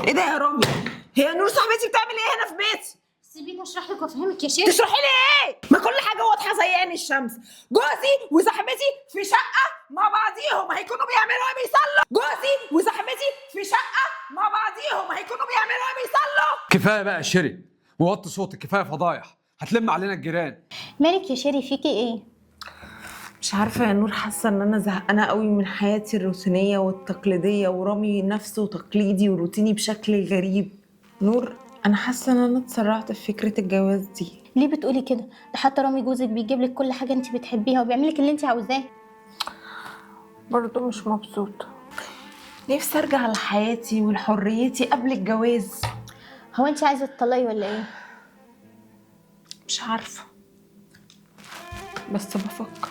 ايه ده يا رامي؟ هي نور صاحبتي بتعمل ايه هنا في بيتي؟ سيبيني اشرح لك وافهمك يا شيخ. تشرحي لي ايه؟ ما كل حاجه واضحه زي عين الشمس. جوزي وصاحبتي في شقه مع بعضيهم هيكونوا بيعملوا ايه؟ بيصلوا. جوزي وصاحبتي في شقه مع بعضيهم هيكونوا بيعملوا ايه؟ بيصلوا. كفايه بقى يا شيري، وطي صوتك، كفايه فضايح هتلم علينا الجيران. مالك يا شيري، فيكي ايه؟ مش عارفه يا نور، حاسه ان انا زهقانه قوي من حياتي الروتينيه والتقليديه، ورامي نفسه تقليدي وروتيني بشكل غريب. نور، انا حاسه ان انا اتسرعت في فكره الجواز دي. ليه بتقولي كده؟ ده حتى رامي جوزك بيجيب لك كل حاجه انت بتحبيها وبيعمل لك اللي انت عاوزاه. برضه مش مبسوطه. نفسي ارجع لحياتي ولحريتي قبل الجواز. هو انت عايزه تطلقي ولا ايه؟ مش عارفه، بس بفكر.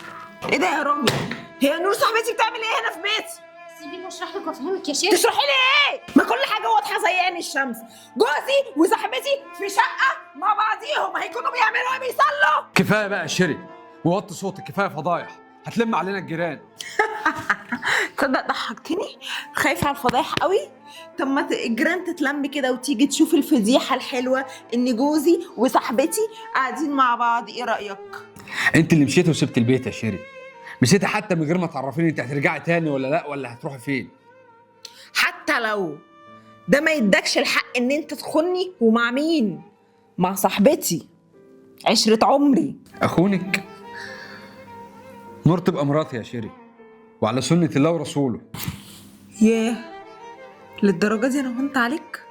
ايه ده يا رامي؟ هي نور صاحبتي بتعمل ايه هنا في بيتي؟ سيبيني اشرح لك وافهمك يا شيخ. تشرحي لي ايه؟ ما كل حاجه واضحه زي عين الشمس. جوزي وصاحبتي في شقه مع بعضيهم هيكونوا بيعملوا ايه؟ بيصلوا. كفايه بقى يا شيري، وطي صوتك، كفايه فضايح هتلم علينا الجيران. تصدق ضحكتني؟ خايفه على الفضايح قوي. طب ما الجيران تتلم كده وتيجي تشوف الفضيحه الحلوه ان جوزي وصاحبتي قاعدين مع بعض. ايه رايك؟ انت اللي مشيتي وسبت البيت يا شيري، مشيتي حتى من غير ما تعرفيني انت هترجعي تاني ولا لا، ولا هتروحي فين. حتى لو ده ما يدكش الحق ان انت تخوني. ومع مين؟ مع صاحبتي، عشرة عمري. اخونك؟ نور تبقى مراتي يا شيري، وعلى سنة الله ورسوله. ياه، للدرجة دي انا هنت عليك؟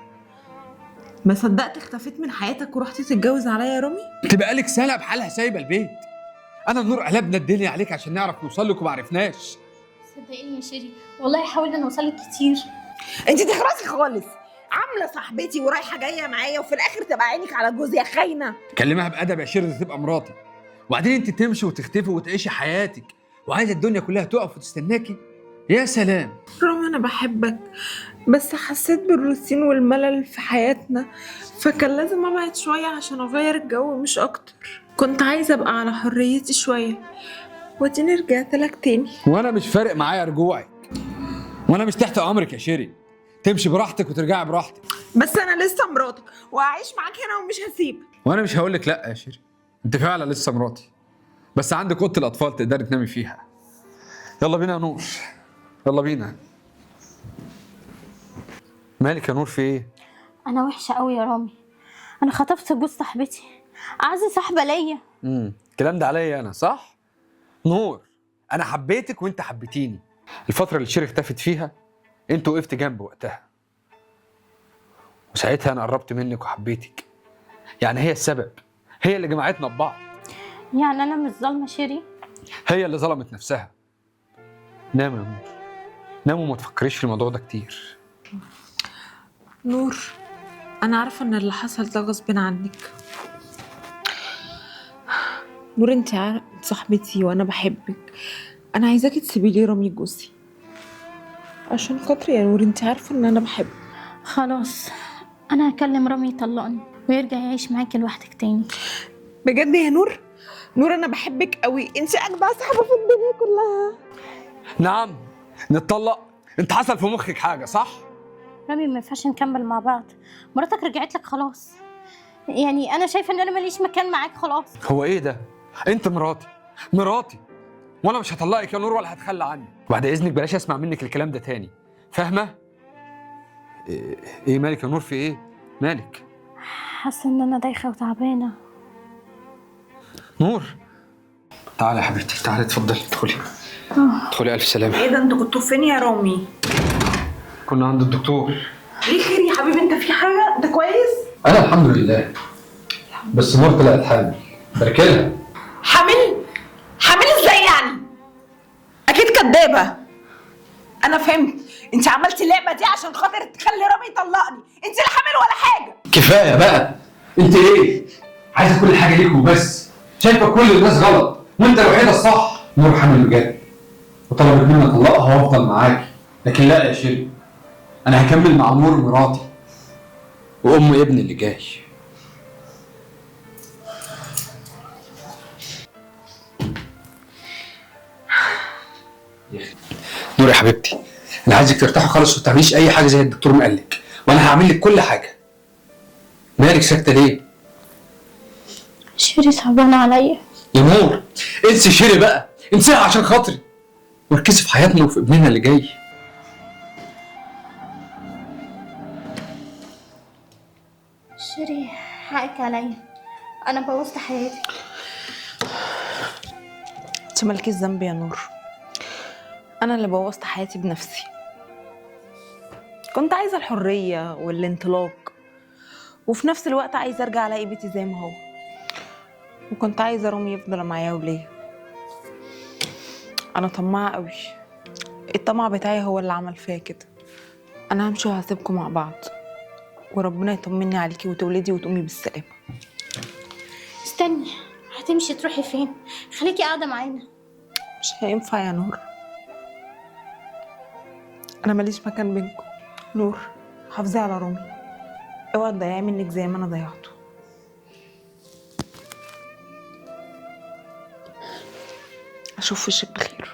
ما صدقت اختفيت من حياتك ورحت تتجوز عليا يا رامي. تبقى لك سنة بحالها سايبة البيت. انا نور قلبنا الدنيا عليك عشان نعرف نوصل لك وما عرفناش. صدقيني يا شيري، والله حاولنا نوصل لك كتير. انت تخرسي خالص، عامله صاحبتي ورايحه جايه معايا وفي الاخر تبقى عينك على جوزي يا خاينه. كلمها بادب يا شيري، دي تبقى مراتي. وبعدين انت تمشي وتختفي وتعيشي حياتك وعايزه الدنيا كلها تقف وتستناكي؟ يا سلام. رامي انا بحبك، بس حسيت بالروتين والملل في حياتنا، فكان لازم ابعد شويه عشان اغير الجو مش اكتر. كنت عايزه ابقى على حريتي شويه، واديني رجعت لك تاني. وانا مش فارق معايا رجوعك، وانا مش تحت امرك يا شيري. تمشي براحتك وترجعي براحتك. بس انا لسه مراتك وهعيش معاك هنا ومش هسيبك. وانا مش هقول لك لا يا شيري، انت فعلا لسه مراتي، بس عندك اوضه الاطفال تقدري تنامي فيها. يلا بينا يا نور، يلا بينا. مالك يا نور، في ايه؟ انا وحشه قوي يا رامي، انا خطفت جوز صاحبتي، اعز صاحبه ليا. الكلام ده عليا انا صح؟ نور، انا حبيتك وانت حبيتيني. الفتره اللي شيري اختفت فيها انت وقفت جنبي وقتها، وساعتها انا قربت منك وحبيتك. يعني هي السبب، هي اللي جمعتنا ببعض. يعني انا مش ظالمه شيري؟ هي اللي ظلمت نفسها. نام يا نور، نام وما تفكريش في الموضوع ده كتير. نور، انا عارفه ان اللي حصل ده غصب عنك. نور، انت عارفه صاحبتي وانا بحبك. انا عايزاكي تسيبي لي رامي جوزي عشان خاطري يا نور. انت عارفه ان انا بحبك. خلاص، انا هكلم رامي يطلقني ويرجع يعيش معاكي لوحدك تاني. بجد يا نور؟ نور انا بحبك قوي، انت اجدع صاحبه في الدنيا كلها. نعم، نتطلق؟ انت حصل في مخك حاجه صح؟ رامي ما ينفعش نكمل مع بعض، مراتك رجعت لك خلاص. يعني انا شايفه ان انا ماليش مكان معاك خلاص. هو ايه ده؟ انت مراتي، مراتي، وانا مش هطلقك يا نور ولا هتخلى عنك. وبعد اذنك بلاش اسمع منك الكلام ده تاني، فاهمه؟ ايه مالك يا نور، في ايه؟ مالك؟ حاسه ان انا دايخه وتعبانه. نور، تعالي يا حبيبتي، تعالي اتفضلي ادخلي. ادخلي، الف سلامه. ايه ده، انتوا كنتوا فين يا رامي؟ كنا عند الدكتور. ليه خير يا حبيبي؟ انت في حاجه؟ انت كويس؟ انا الحمد لله، بس نور طلعت حامل. بركلها. حامل؟ حامل ازاي يعني؟ اكيد كدابه. انا فهمت، انت عملتي اللعبه دي عشان خاطر تخلي رامي يطلقني. انت لا حامل ولا حاجه. كفايه بقى، انت ايه؟ عايزه كل حاجه ليك وبس، شايفه كل الناس غلط وانت الوحيده الصح. نور حامل بجد وطلبت مني اطلقها وافضل معاكي، لكن لا يا شيري، انا هكمل مع نور مراتي وام ابني اللي جاي. نور يا حبيبتي، انا عايزك ترتاحي خالص وما تعمليش اي حاجه زي الدكتور ما قالك، وانا هعمل لك كل حاجه. مالك ساكته ليه؟ شيري صعبانة عليا. يا نور انسي شيري بقى، انسيها عشان خاطري، وركزي في حياتنا وفي ابننا اللي جاي. شيري حقك عليا، انا بوظت حياتي. انت مالكيش ذنب يا نور، انا اللي بوظت حياتي بنفسي. كنت عايزه الحريه والانطلاق، وفي نفس الوقت عايزه ارجع الاقي بيتي زي ما هو، وكنت عايزه رامي يفضل معايا وليا. انا طماعه قوي، الطمع بتاعي هو اللي عمل فيا كده. انا همشي وهسيبكم مع بعض، وربنا يطمني عليكي وتولدي وتقومي بالسلامه. استني، هتمشي تروحي فين؟ خليكي قاعدة معانا. مش هينفع يا نور، انا ماليش مكان بينكم. نور حافظي على رامي، اوعي تضيعي منك زي ما انا ضيعته. اشوف وشك بخير.